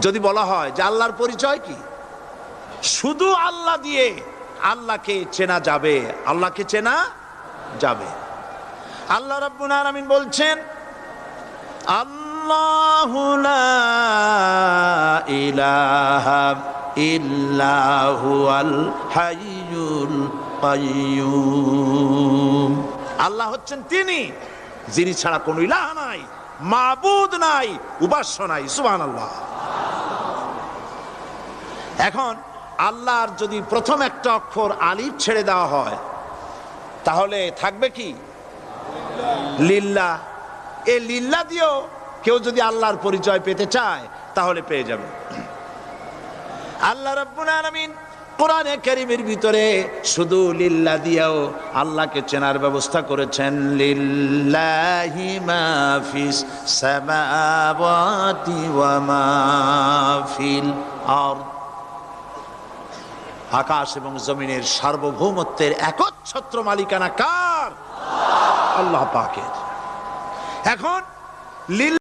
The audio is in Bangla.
যদি বলা হয় যে আল্লাহর পরিচয় কি, শুধু আল্লাহ দিয়ে আল্লাহকে চেনা যাবে, আল্লাহকে চেনা যাবে। আল্লাহ রাব্বুল আলামিন বলছেন, আল্লাহু লা ইলাহা ইল্লা হুয়াল হাইয়ুল কাইয়্যুম। আল্লাহ হচ্ছেন তিনি যিনি ছাড়া কোনো ইলাহ নাই, মাবুদ নাই, উপাস্য নাই। সুবহানাল্লাহ। এখন আল্লাহর যদি প্রথম একটা অক্ষর আলিফ ছেড়ে দেওয়া হয় তাহলে থাকবে কি? লিল্লাহ। এই লিল্লাহ দিয়েও কেউ যদি আল্লাহর পরিচয় পেতে চায় তাহলে পেয়ে যাবে। আল্লাহ রাব্বুল আলামিন কোরআনে কারীমের ভিতরে শুধু লিল্লাহ দিয়েও আল্লাহকে চেনার ব্যবস্থা করেছেন। লিল্লাহি মা ফিস সামাওয়াতি ওয়া মা ফিল আরদ। আকাশ এবং জমিনের সার্বভৌমত্বের একচ্ছত্র মালিকানা কার? আল্লাহ পাকের। এখন